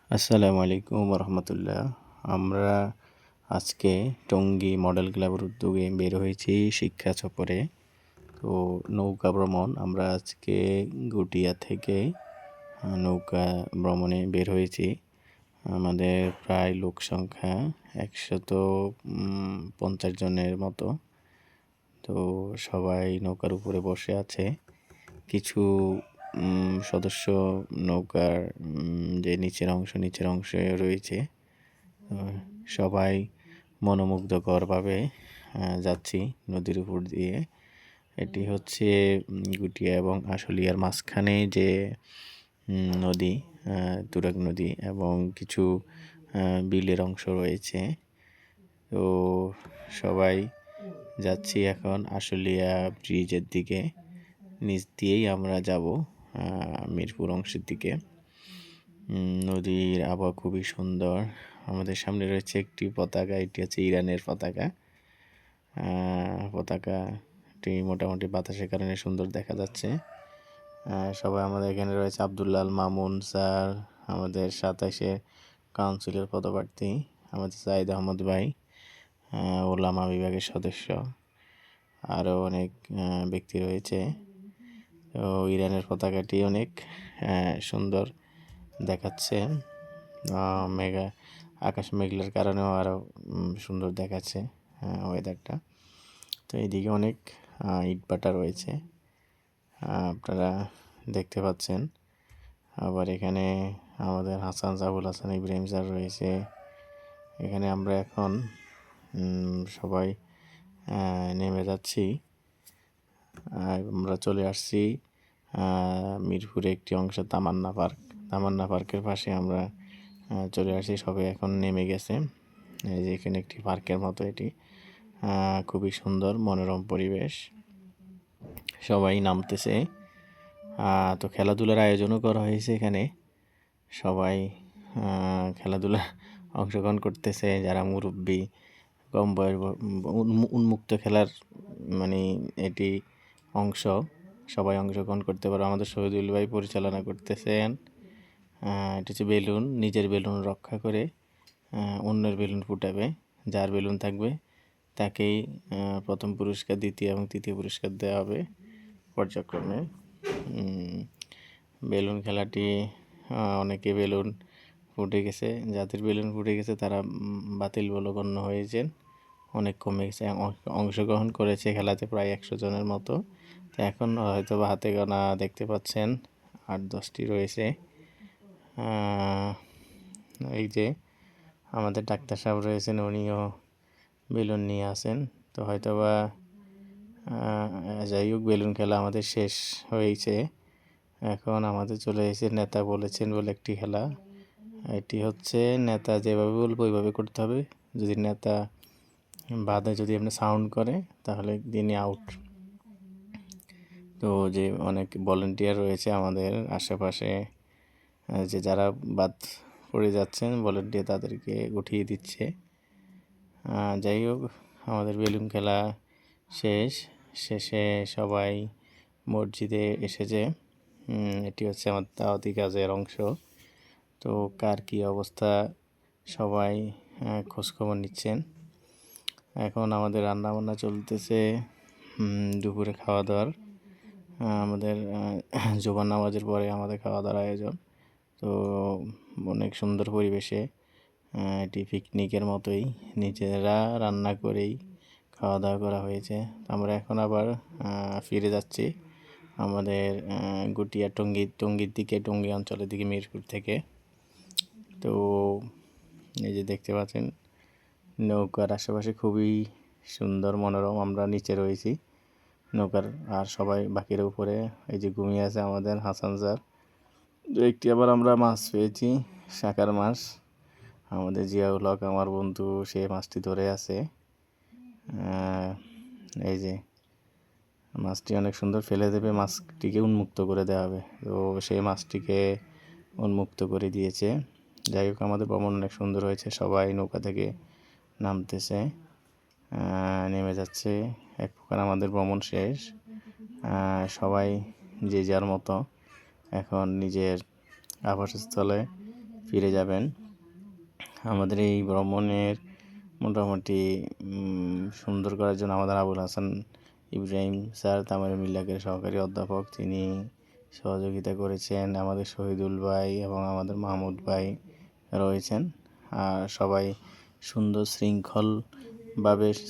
আসসালামু আলাইকুম রহমতুল্লাহ। আমরা আজকে টঙ্গী মডেল ক্লাবের উদ্যোগে বের হয়েছি শিক্ষা সফরে। তো নৌকা ভ্রমণ আমরা আজকে গুটিয়া থেকে নৌকা ভ্রমণে বের হয়েছি। আমাদের প্রায় লোক সংখ্যা 150 জনের মতো। তো সবাই নৌকার উপরে বসে আছে। কিছু সদস্য নৌকার যে নিচের অংশে রয়েছে। সবাই মনোমুগ্ধকরভাবে যাচ্ছি নদীর উপর দিয়ে। এটি হচ্ছে গুটিয়া এবং আশুলিয়ার মাঝখানে যে নদী, তুরাগ নদী, এবং কিছু বিলের অংশ রয়েছে। তো সবাই যাচ্ছি এখন আশুলিয়া ব্রিজের দিকে। নিচ দিয়েই আমরা যাব মিরপুর অংশের দিকে। নদীর আবহাওয়া খুবই সুন্দর। আমাদের সামনে রয়েছে একটি পতাকা, এটি হচ্ছে ইরানের পতাকা। পতাকাটি মোটামুটি বাতাসের কারণে সুন্দর দেখা যাচ্ছে। সবাই আমাদের এখানে রয়েছে আব্দুল্লাহ আল মামুন স্যার, আমাদের 27-এ কাউন্সিলের পদপ্রার্থী, আমাদের সাইদ আহমদ ভাই, ওলামা বিভাগের সদস্য, আরও অনেক ব্যক্তি রয়েছে। তো ইরানের পতাকাটি অনেক সুন্দর দেখাচ্ছে। আকাশ মেঘলার কারণেও আরও সুন্দর দেখাচ্ছে ওয়েদারটা। তো এইদিকে অনেক ইটভাটা রয়েছে, আপনারা দেখতে পাচ্ছেন। আবার এখানে আমাদের আবুল হাসান ইব্রাহিম স্যার রয়েছে। এখানে আমরা এখন সবাই নেমে যাচ্ছি। আমরা চলে আসছি মিরপুরে একটি অংশ তামান্না পার্কের পাশে আমরা চলে আসছি। সবাই এখন নেমে গেছে। এই যে এখানে একটি পার্কের মতো, এটি খুবই সুন্দর মনোরম পরিবেশ। সবাই নামতেছে। তো খেলাধুলার আয়োজনও করা হয়েছে এখানে। সবাই খেলাধুলা অংশগ্রহণ করতেছে। যারা মুরব্বী, কম বয়স, উন্মুক্ত খেলার মানে এটি অংশ, সবাই অংশগ্রহণ করতে পারে। আমাদের শহীদুল ভাই পরিচালনা করতেছেন। এটা হচ্ছে বেলুন, নিজের বেলুন রক্ষা করে অন্যের বেলুন ফুটাবে। যার বেলুন থাকবে তাকেই প্রথম পুরস্কার, দ্বিতীয় এবং তৃতীয় পুরস্কার দেওয়া হবে পর্যায়ক্রমে। বেলুন খেলাটি অনেকে বেলুন ফুটে গেছে, যাদের বেলুন ফুটে গেছে তারা বাতিল বলে গণ্য হয়েছেন। অনেক কমে গেছে। অংশগ্রহণ করেছে খেলাতে প্রায় 100 জনের মতো। তো এখন হয়তো বা হাতে গোনা দেখতে পাচ্ছেন 8-10টি রয়েছে। এই যে আমাদের ডাক্তার সাহেব রয়েছেন, উনিও বেলুন নিয়ে আসেন। তো হয়তো বা যাই হোক, বেলুন খেলা আমাদের শেষ হয়েছে। এখন আমাদের চলে এসেছে নেতা বলেছেন বলে একটি খেলা। এটি হচ্ছে নেতা যেভাবে বলবো ওইভাবে করতে হবে। যদি নেতা বাদে যদি আপনি সাউন্ড করে তাহলে তিনি আউট। তো যে অনেক ভলেন্টিয়ার রয়েছে আমাদের আশেপাশে, যে যারা বাদ পড়ে যাচ্ছেন ভলেন্টিয়ার তাদেরকে উঠিয়ে দিচ্ছে। যাই হোক, আমাদের বেলুন খেলা শেষে সবাই মসজিদে এসেছে। এটি হচ্ছে আমার দাওয়াতি কাজের অংশ। তো কার কী অবস্থা সবাই খোঁজখবর নিচ্ছেন। এখন আমাদের রান্নাবান্না চলতেছে, দুপুরে খাওয়া দাওয়ার। আমাদের জোবান নামাজের পরে আমাদের খাওয়া দাওয়ার আয়োজন। তো অনেক সুন্দর পরিবেশে, এটি পিকনিকের মতোই নিজেরা রান্না করেই খাওয়া দাওয়া করা হয়েছে। আমরা এখন আবার ফিরে যাচ্ছি আমাদের গুটিয়া টঙ্গীর দিকে, টঙ্গী অঞ্চলের দিকে, মিরপুর থেকে। তো এই যে দেখতে পাচ্ছেন নৌকার আশেপাশে খুবই সুন্দর মনোরম। আমরা নিচে রয়েছি নৌকার, আর সবাই বাকির উপরে এই যে ঘুমিয়ে আছে আমাদের হাসান স্যার। একটি আবার আমরা মাছ পেয়েছি, শাকার মাছ। আমাদের জিয়াউল হক আমার বন্ধু, সে মাছটি ধরে আছে। এই যে মাছটি অনেক সুন্দর, ফেলে দেবে, মাছটিকে উন্মুক্ত করে দেওয়া হবে। তো সেই মাছটিকে উন্মুক্ত করে দিয়েছে। যাই হোক, আমাদের ভ্রমণ অনেক সুন্দর হয়েছে। সবাই নৌকা থেকে নামতেছে, নেমে যাচ্ছে। এক প্রকার আমাদের ভ্রমণ শেষ। সবাই যে যার মতো এখন নিজের আবাসস্থলে ফিরে যাবেন। আমাদের এই ভ্রমণের মোটামুটি সুন্দর করার জন্য আমাদের আবুল হাসান ইব্রাহিম স্যার তামারি মিল্লাকের সহকারী অধ্যাপক, তিনি সহযোগিতা করেছেন। আমাদের শহীদুল ভাই এবং আমাদের মাহমুদ ভাই রয়েছেন। আর সবাই সুন্দর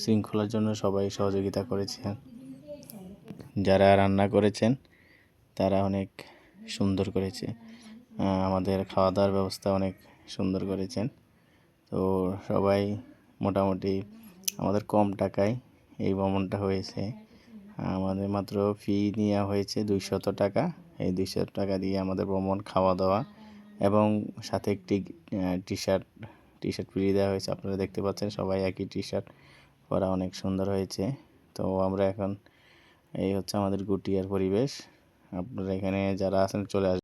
শৃঙ্খলার জন্য সবাই সহযোগিতা করেছেন। যারা রান্না করেছেন তারা অনেক সুন্দর করেছে। আমাদের খাওয়া দাওয়ার ব্যবস্থা অনেক সুন্দর করেছেন। তো সবাই মোটামুটি আমাদের কম টাকায় এই ভ্রমণটা হয়েছে। আমাদের মাত্র ফি নেওয়া হয়েছে 200 টাকা। এই 200 টাকা দিয়ে আমাদের ভ্রমণ, খাওয়া দাওয়া এবং সাথে একটি টি শার্ট ফ্রি দেওয়া হয়েছে। আপনারা দেখতে পাচ্ছেন সবাই একই টি শার্ট পরা, অনেক সুন্দর হয়েছে। তো আমরা এখন এই হচ্ছে আমাদের গুটিয়ার পরিবেশ। আপনারা এখানে যারা আছেন চলে আসবেন।